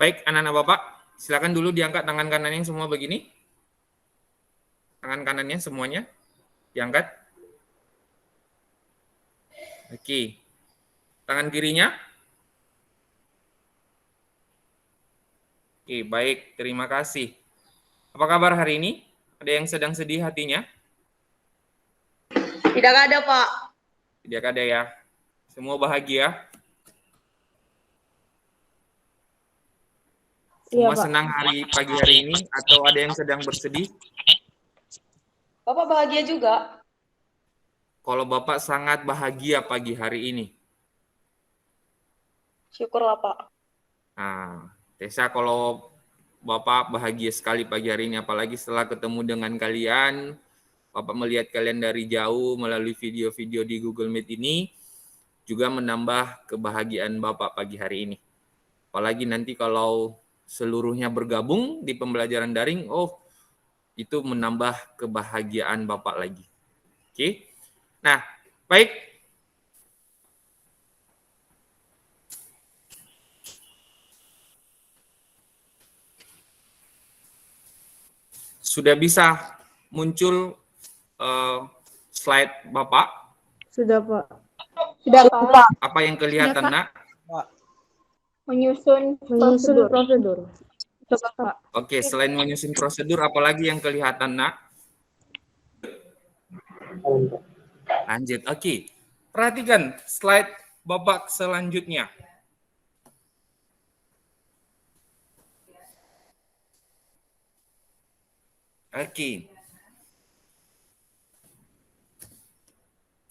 Baik, anak-anak Bapak, silakan dulu diangkat tangan kanannya semua begini. Tangan kanannya semuanya diangkat. Oke. Tangan kirinya. Oke, baik. Terima kasih. Apa kabar hari ini? Ada yang sedang sedih hatinya? Tidak ada, Pak. Tidak ada ya. Semua bahagia? Semua Pak. senang pagi hari ini atau ada yang sedang bersedih? Bapak bahagia juga? Kalau Bapak sangat bahagia pagi hari ini. Syukurlah, Pak. Nah, Tessa, kalau Bapak bahagia sekali pagi hari ini, apalagi setelah ketemu dengan kalian, Bapak melihat kalian dari jauh melalui video-video di Google Meet ini, juga menambah kebahagiaan Bapak pagi hari ini. Apalagi nanti kalau seluruhnya bergabung di pembelajaran daring, itu menambah kebahagiaan Bapak lagi. Oke? Nah, baik. Sudah bisa muncul slide Bapak? Sudah, Pak. Sudah, Pak. Apa yang kelihatan, Nak? Menyusun prosedur. Coba, Pak. Oke, selain menyusun prosedur, apalagi yang kelihatan, Nak? Lanjut. Oke. Perhatikan slide Bapak selanjutnya. Oke.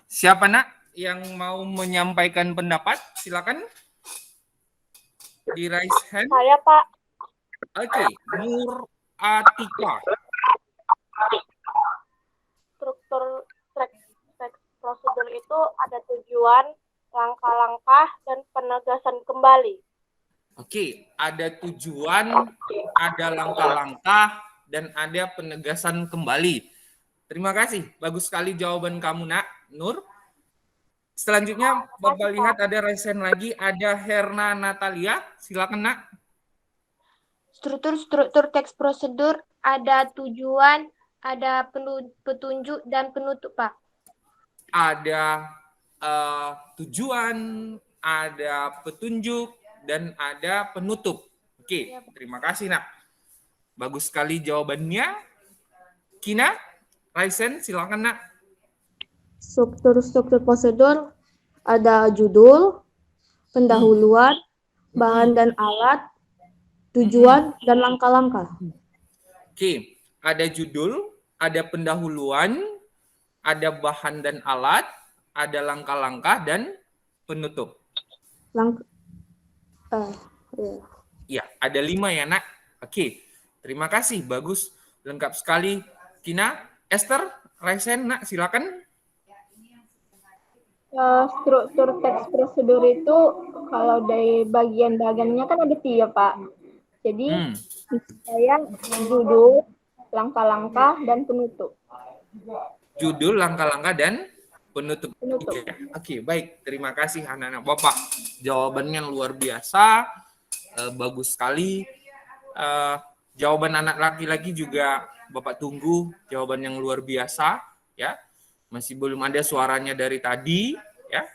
Siapa, Nak, yang mau menyampaikan pendapat? Silakan. Di raise hand. Saya, Pak. Oke, Nur Atika. Struktur teks prosedur itu ada tujuan, langkah-langkah, dan penegasan kembali. Oke, ada tujuan, ada langkah-langkah, dan ada penegasan kembali. Terima kasih, bagus sekali jawaban kamu, Nak, Nur. Selanjutnya, Bapak lihat ada resen lagi, ada Herna Natalia. Silakan, Nak. Struktur teks prosedur ada tujuan, ada petunjuk, dan penutup, Pak. Ada tujuan, ada petunjuk, dan ada penutup. Oke, terima kasih, Nak. Bagus sekali jawabannya. Kina, Raisen, silakan, Nak. Struktur prosedur ada judul, pendahuluan, bahan dan alat, tujuan, dan langkah-langkah. Oke, ada judul, ada pendahuluan, ada bahan dan alat, ada langkah-langkah, dan penutup. Ya, ada 5 ya, Nak. Oke, terima kasih, bagus, lengkap sekali. Kina, Esther, Raisen, Nak, silakan. Struktur teks prosedur itu kalau dari bagian-bagiannya kan ada 3, Pak. Jadi saya judul, langkah-langkah, dan penutup. Judul, langkah-langkah, dan penutup. Oke, baik. Terima kasih anak-anak Bapak. Jawabannya luar biasa, bagus sekali. Jawaban anak laki-laki juga Bapak tunggu jawaban yang luar biasa, ya. Masih belum ada suaranya dari tadi, ya.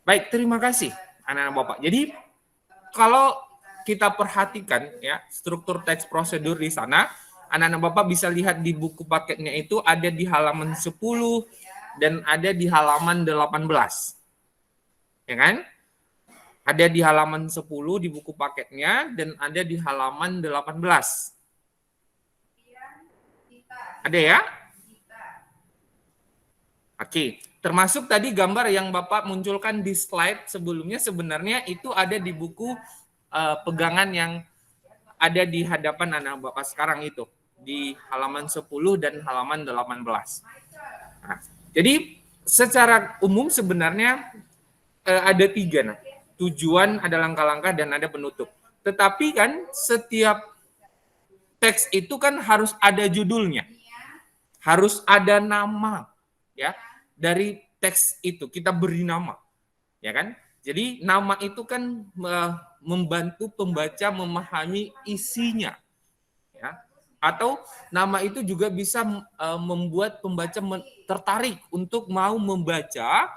Baik, terima kasih anak-anak Bapak. Jadi kalau kita perhatikan ya struktur teks prosedur di sana, anak-anak Bapak bisa lihat di buku paketnya itu ada di halaman 10 dan ada di halaman 18. Ya kan? Ada di halaman 10 di buku paketnya dan ada di halaman 18. Ada ya? Oke, termasuk tadi gambar yang Bapak munculkan di slide sebelumnya sebenarnya itu ada di buku pegangan yang ada di hadapan anak Bapak sekarang itu, di halaman 10 dan halaman 18. Nah, jadi secara umum sebenarnya ada 3. Nah, tujuan, ada langkah-langkah, dan ada penutup. Tetapi kan setiap teks itu kan harus ada judulnya. Harus ada nama, ya. Dari teks itu kita beri nama, ya kan? Jadi nama itu kan membantu pembaca memahami isinya, ya. Atau nama itu juga bisa membuat pembaca tertarik untuk mau membaca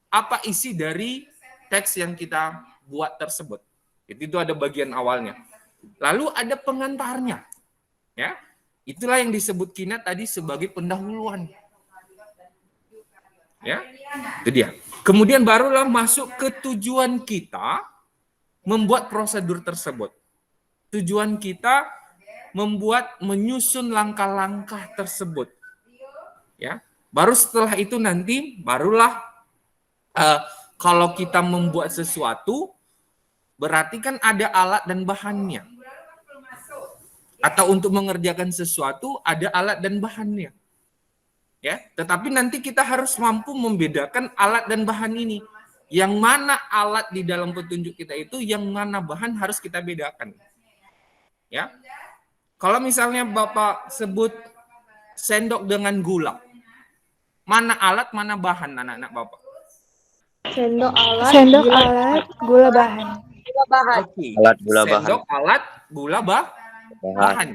apa isi dari teks yang kita buat tersebut. Itu ada bagian awalnya. Lalu ada pengantarnya, ya. Itulah yang disebut Kina tadi sebagai pendahuluan. Ya, itu dia. Kemudian barulah masuk ke tujuan kita membuat prosedur tersebut. Tujuan kita menyusun langkah-langkah tersebut. Ya, baru setelah itu nanti barulah kalau kita membuat sesuatu berarti kan ada alat dan bahannya. Atau untuk mengerjakan sesuatu ada alat dan bahannya. Ya, tetapi nanti kita harus mampu membedakan alat dan bahan ini. Yang mana alat di dalam petunjuk kita itu, yang mana bahan harus kita bedakan. Ya. Kalau misalnya Bapak sebut sendok dengan gula. Mana alat, mana bahan anak-anak Bapak? Sendok alat, Sendok gula, alat, gula bahan. gula bahan. Oke. Alat, gula, bahan. Sendok, alat, gula, bahan.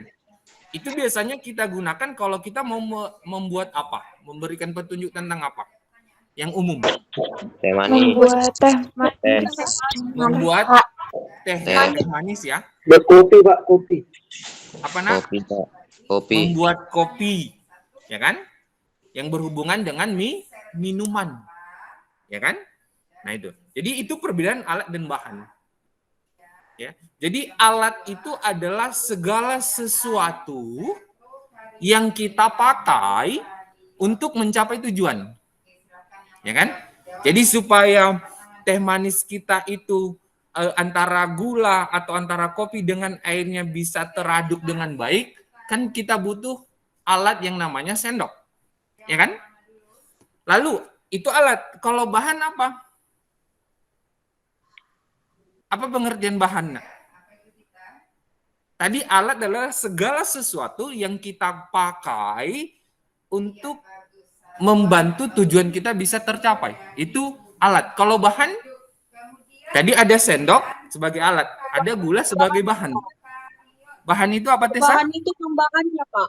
Itu biasanya kita gunakan kalau kita mau membuat apa? Memberikan petunjuk tentang apa? Yang umum. Teh manis. Membuat teh manis ya. Kopi, Pak, kopi. Apa nak? Kopi, Pak. Kopi. Membuat kopi. Ya kan? Yang berhubungan dengan minuman. Ya kan? Nah itu. Jadi itu perbedaan alat dan bahan. Ya. Jadi alat itu adalah segala sesuatu yang kita pakai untuk mencapai tujuan. Ya kan? Jadi supaya teh manis kita itu antara gula atau antara kopi dengan airnya bisa teraduk dengan baik, kan kita butuh alat yang namanya sendok. Ya kan? Lalu itu alat. Kalau bahan apa? Apa pengertian bahan? Tadi alat adalah segala sesuatu yang kita pakai untuk membantu tujuan kita bisa tercapai. Itu alat. Kalau bahan, tadi ada sendok sebagai alat, ada gula sebagai bahan. Bahan itu apa, Tessa? Bahan itu tambahannya, Pak.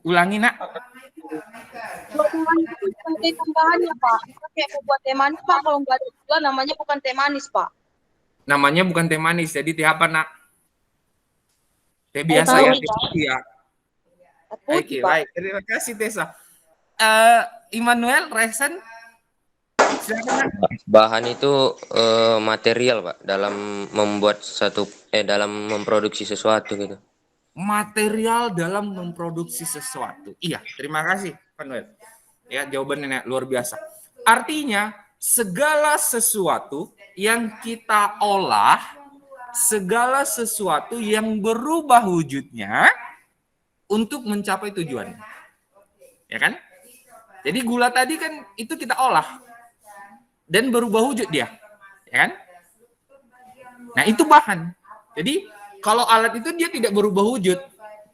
Ulangi, Nak. Bahan itu sebagai tambahannya, Pak. Kayak membuat teh manis, Pak. Kalau nggak ada gula, namanya bukan teh manis, Pak. Namanya bukan teh manis, jadi teh apa, Nak? Teh biasa ya, teh putih ya. Oke, baik. Terima kasih, Tessa. Immanuel, Resen, silakan. Bahan itu material, Pak, dalam membuat dalam memproduksi sesuatu gitu. Material dalam memproduksi sesuatu. Iya, terima kasih, Pak Noel. Ya, jawabannya luar biasa. Artinya, segala sesuatu yang kita olah, segala sesuatu yang berubah wujudnya untuk mencapai tujuan. Ya kan? Jadi gula tadi kan itu kita olah dan berubah wujud dia. Ya kan? Nah, itu bahan. Jadi kalau alat itu dia tidak berubah wujud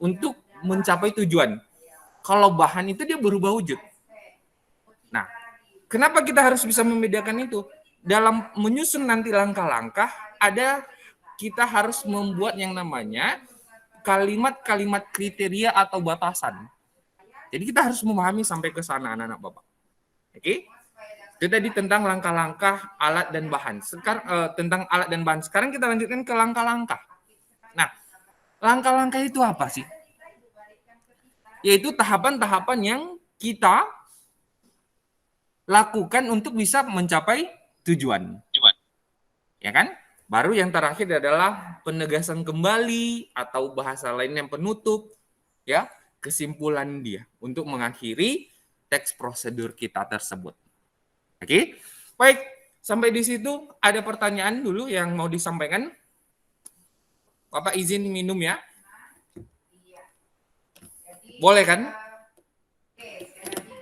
untuk mencapai tujuan. Kalau bahan itu dia berubah wujud. Nah, kenapa kita harus bisa membedakan itu? Dalam menyusun nanti langkah-langkah, kita harus membuat yang namanya kalimat-kalimat kriteria atau batasan. Jadi kita harus memahami sampai ke sana, anak-anak Bapak. Oke? Itu tadi tentang langkah-langkah alat dan bahan. Sekarang tentang alat dan bahan. Sekarang kita lanjutkan ke langkah-langkah. Nah, langkah-langkah itu apa sih? Yaitu tahapan-tahapan yang kita lakukan untuk bisa mencapai tujuan. Ya kan? Baru yang terakhir adalah penegasan kembali atau bahasa lain yang penutup, ya, kesimpulan dia untuk mengakhiri teks prosedur kita tersebut. Oke? Baik, sampai di situ ada pertanyaan dulu yang mau disampaikan. Bapak izin minum ya. Boleh kan?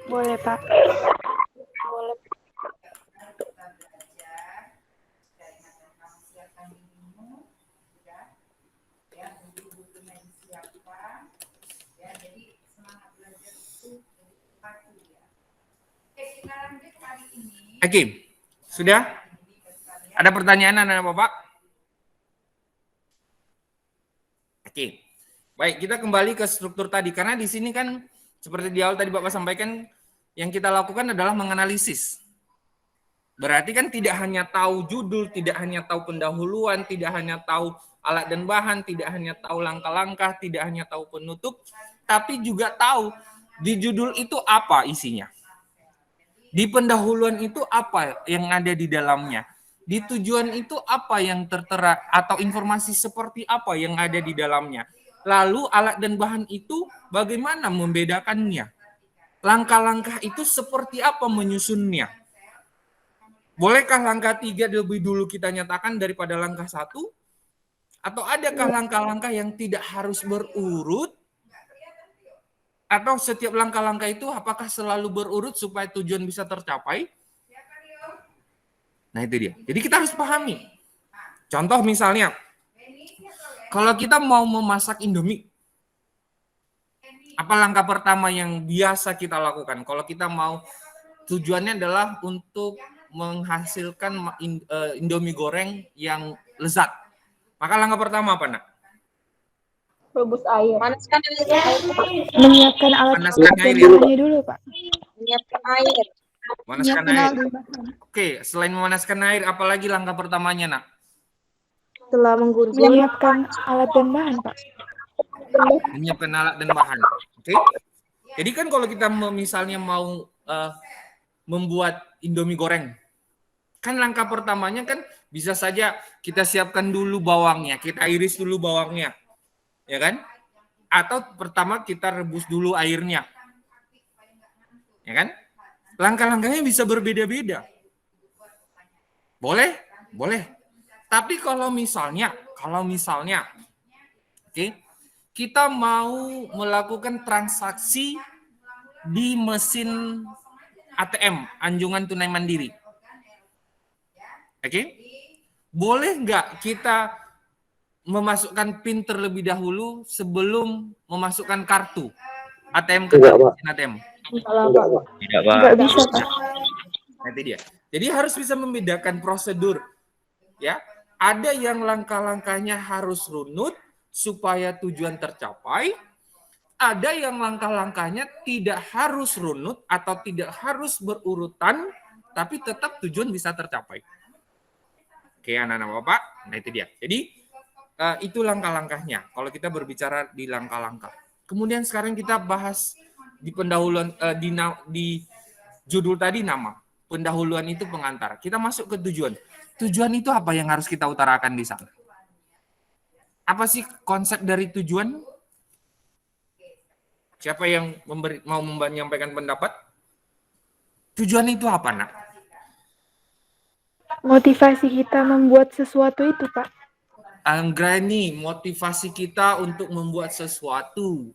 Boleh, Pak. Boleh. Oke. Sudah? Ada pertanyaan anak-anak Bapak? Oke. Baik, kita kembali ke struktur tadi. Karena di sini kan, seperti di awal tadi Bapak sampaikan, yang kita lakukan adalah menganalisis. Berarti kan tidak hanya tahu judul, tidak hanya tahu pendahuluan, tidak hanya tahu alat dan bahan, tidak hanya tahu langkah-langkah, tidak hanya tahu penutup, tapi juga tahu di judul itu apa isinya. Di pendahuluan itu apa yang ada di dalamnya. Di tujuan itu apa yang tertera atau informasi seperti apa yang ada di dalamnya. Lalu alat dan bahan itu bagaimana membedakannya? Langkah-langkah itu seperti apa menyusunnya? Bolehkah langkah 3 lebih dulu kita nyatakan daripada langkah 1? Atau adakah langkah-langkah yang tidak harus berurut? Atau setiap langkah-langkah itu apakah selalu berurut supaya tujuan bisa tercapai? Nah itu dia. Jadi kita harus pahami. Contoh misalnya, kalau kita mau memasak Indomie, apa langkah pertama yang biasa kita lakukan? Kalau kita mau, tujuannya adalah untuk menghasilkan Indomie goreng yang lezat. Maka langkah pertama apa, Nak? Rebus air. Panaskan air. Menyiapkan alat Panaskan air dulu, Pak. Menyiapkan air. Memanaskan air. Oke, selain memanaskan air, apalagi langkah pertamanya, Nak? Setelah menggurus, menyiapkan alat dan bahan, Pak. Menyiapkan alat dan bahan. Oke. Jadi kan kalau kita misalnya mau membuat Indomie goreng, kan langkah pertamanya kan bisa saja kita siapkan dulu bawangnya, kita iris dulu bawangnya, ya kan? Atau pertama kita rebus dulu airnya, ya kan? Langkah-langkahnya bisa berbeda-beda. Boleh? Boleh. Tapi kalau misalnya, oke, kita mau melakukan transaksi di mesin ATM, Anjungan Tunai Mandiri. Oke? Boleh nggak kita memasukkan PIN terlebih dahulu sebelum memasukkan kartu ATM ke mesin ATM? Tidak, Pak. Nggak bisa, Pak. Nanti dia. Jadi harus bisa membedakan prosedur. Ya, ada yang langkah-langkahnya harus runut supaya tujuan tercapai. Ada yang langkah-langkahnya tidak harus runut atau tidak harus berurutan, tapi tetap tujuan bisa tercapai. Oke, anak-anak Bapak, nah itu dia. Jadi itu langkah-langkahnya. Kalau kita berbicara di langkah-langkah. Kemudian sekarang kita bahas di pendahuluan di judul tadi nama. Pendahuluan itu pengantar. Kita masuk ke tujuan. Tujuan itu apa yang harus kita utarakan di sana? Apa sih konsep dari tujuan? Siapa yang mau menyampaikan pendapat? Tujuan itu apa, Nak? Motivasi kita membuat sesuatu itu, Pak. Anggrani, motivasi kita untuk membuat sesuatu.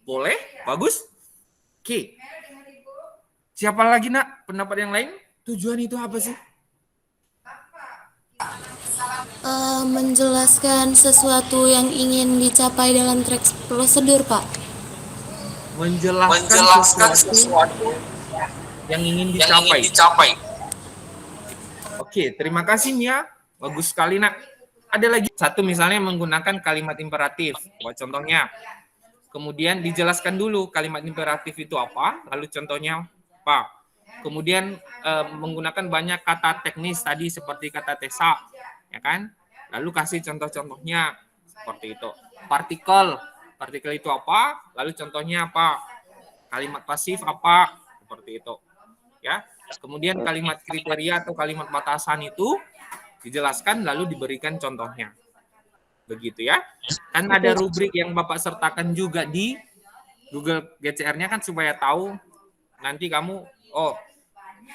Boleh? Bagus? Oke. Siapa lagi, Nak? Pendapat yang lain? Tujuan itu apa sih? Menjelaskan sesuatu yang ingin dicapai dalam prosedur, Pak. Menjelaskan sesuatu yang ingin dicapai. Oke, terima kasih Mia. Bagus sekali, Nak. Ada lagi satu misalnya menggunakan kalimat imperatif. Buat contohnya. Kemudian dijelaskan dulu kalimat imperatif itu apa, lalu contohnya apa. Kemudian menggunakan banyak kata teknis tadi seperti kata tesa, ya kan? Lalu kasih contoh-contohnya seperti itu. Partikel itu apa? Lalu contohnya apa? Kalimat pasif apa? Seperti itu. Ya. Kemudian kalimat kriteria atau kalimat batasan itu dijelaskan lalu diberikan contohnya. Begitu ya. Kan ada rubrik yang Bapak sertakan juga di Google GCR-nya kan supaya tahu nanti kamu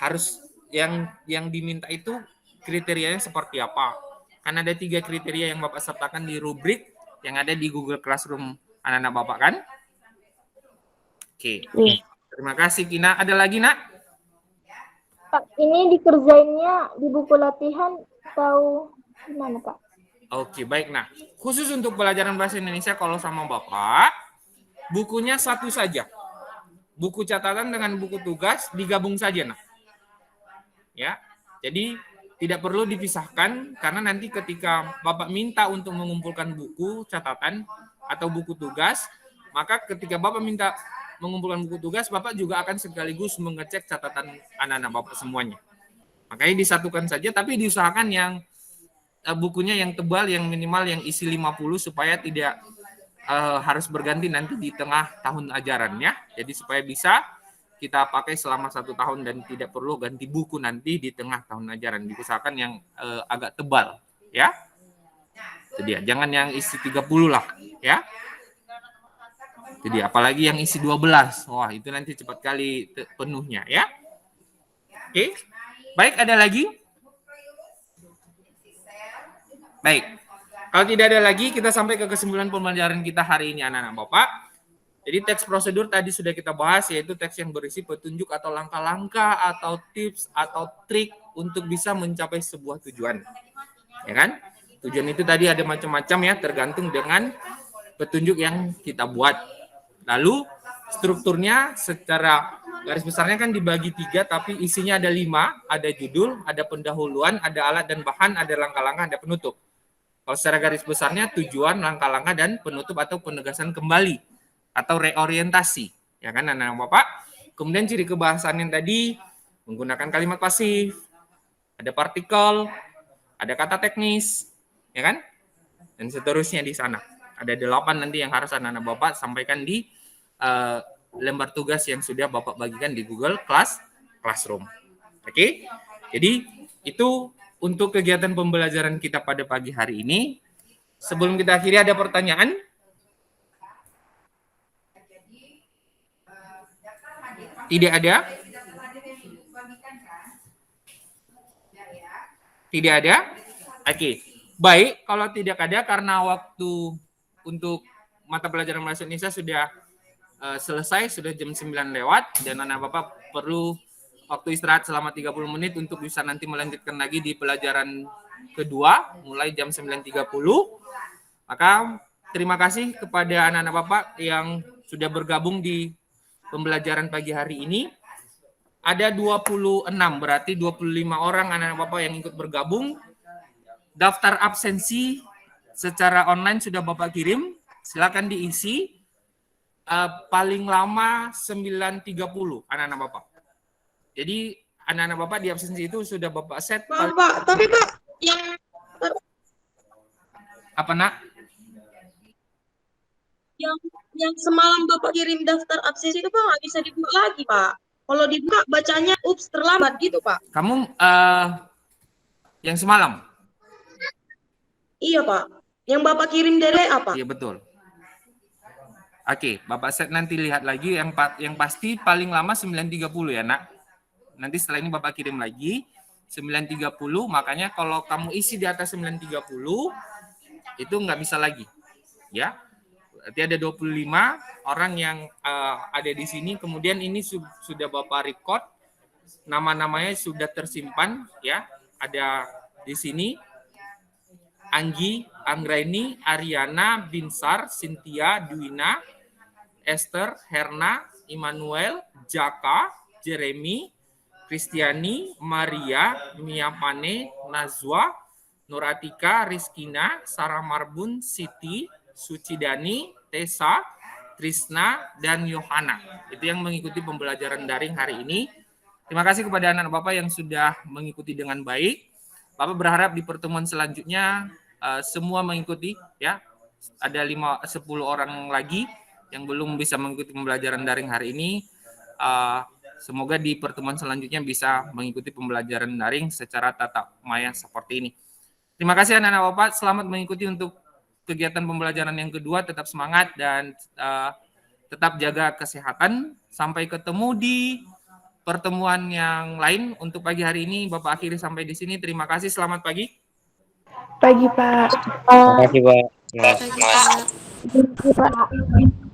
harus yang diminta itu kriterianya seperti apa. Kan ada 3 kriteria yang Bapak sertakan di rubrik yang ada di Google Classroom anak-anak Bapak kan? Oke. Terima kasih Kina. Ada lagi, Nak? Pak, ini dikerjainnya di buku latihan atau gimana, Pak? Oke, baik. Nah, khusus untuk pelajaran bahasa Indonesia kalau sama Bapak, bukunya satu saja. Buku catatan dengan buku tugas digabung saja, nah. ya. Jadi tidak perlu dipisahkan karena nanti ketika Bapak minta untuk mengumpulkan buku catatan atau buku tugas, maka ketika Bapak minta mengumpulkan buku tugas, Bapak juga akan sekaligus mengecek catatan anak-anak Bapak semuanya. Makanya disatukan saja, tapi diusahakan yang bukunya yang tebal, yang minimal yang isi 50 supaya tidak harus berganti nanti di tengah tahun ajaran ya. Jadi supaya bisa kita pakai selama 1 tahun dan tidak perlu ganti buku nanti di tengah tahun ajaran. Diusahakan yang agak tebal ya. Jadi jangan yang isi 30 lah ya. Jadi apalagi yang isi 12. Wah, itu nanti cepat kali penuhnya ya. Oke. Baik, ada lagi? Baik. Kalau tidak ada lagi, kita sampai ke kesimpulan pembelajaran kita hari ini anak-anak Bapak. Jadi teks prosedur tadi sudah kita bahas, yaitu teks yang berisi petunjuk atau langkah-langkah atau tips atau trik untuk bisa mencapai sebuah tujuan. Ya kan? Tujuan itu tadi ada macam-macam ya, tergantung dengan petunjuk yang kita buat. Lalu strukturnya secara garis besarnya kan dibagi 3, tapi isinya ada 5, ada judul, ada pendahuluan, ada alat dan bahan, ada langkah-langkah, ada penutup. Kalau secara garis besarnya tujuan, langkah-langkah, dan penutup atau penegasan kembali atau reorientasi, ya kan anak-anak Bapak. Kemudian ciri kebahasan yang tadi menggunakan kalimat pasif, ada partikel, ada kata teknis, ya kan, dan seterusnya di sana. Ada 8 nanti yang harus anak-anak Bapak sampaikan di lembar tugas yang sudah Bapak bagikan di Google Classroom. Oke, jadi itu untuk kegiatan pembelajaran kita pada pagi hari ini. Sebelum kita akhiri, ada pertanyaan? Tidak ada? Tidak ada? Oke. Baik, kalau tidak ada karena waktu untuk mata pelajaran bahasa Indonesia sudah selesai, sudah jam 9 lewat, dan anak Bapak perlu waktu istirahat selama 30 menit untuk bisa nanti melanjutkan lagi di pelajaran kedua, mulai jam 9.30. Maka terima kasih kepada anak-anak Bapak yang sudah bergabung di pembelajaran pagi hari ini. Ada 26, berarti 25 orang anak-anak Bapak yang ikut bergabung. Daftar absensi secara online sudah Bapak kirim, silakan diisi. Paling lama 9.30 anak-anak Bapak. Jadi anak-anak Bapak di absensi itu sudah Bapak set. Pak, tapi Pak, yang apa nak? Yang semalam Bapak kirim daftar absensi itu Pak nggak bisa dibuka lagi Pak. Kalau dibuka bacanya ups terlambat gitu Pak. Kamu yang semalam? Iya Pak. Yang Bapak kirim dari apa? Iya betul. Oke, Bapak set nanti lihat lagi yang pasti paling lama 9.30 ya nak. Nanti setelah ini Bapak kirim lagi 9.30, makanya kalau kamu isi di atas 9.30 itu nggak bisa lagi. Ya. Berarti ada 25 orang yang ada di sini. Kemudian ini sudah Bapak record, nama-namanya sudah tersimpan ya. Ada di sini Anggi, Anggraini, Ariana, Binsar, Cynthia, Dwina, Esther, Herna, Immanuel, Jaka, Jeremy, Kristiani, Maria, Miapane, Nazwa, Nuratika, Rizkina, Sarah Marbun, Siti, Sucidani, Tessa, Trisna, dan Yohana. Itu yang mengikuti pembelajaran daring hari ini. Terima kasih kepada anak-anak Bapak yang sudah mengikuti dengan baik. Bapak berharap di pertemuan selanjutnya semua mengikuti ya. Ada 10 orang lagi yang belum bisa mengikuti pembelajaran daring hari ini. Semoga di pertemuan selanjutnya bisa mengikuti pembelajaran daring secara tatap maya seperti ini. Terima kasih anak-anak Bapak. Selamat mengikuti untuk kegiatan pembelajaran yang kedua. Tetap semangat dan tetap jaga kesehatan. Sampai ketemu di pertemuan yang lain. Untuk pagi hari ini Bapak akhiri sampai di sini. Terima kasih. Selamat pagi. Pagi, Pak. Terima kasih, Pak. Pagi, Pak. Pak.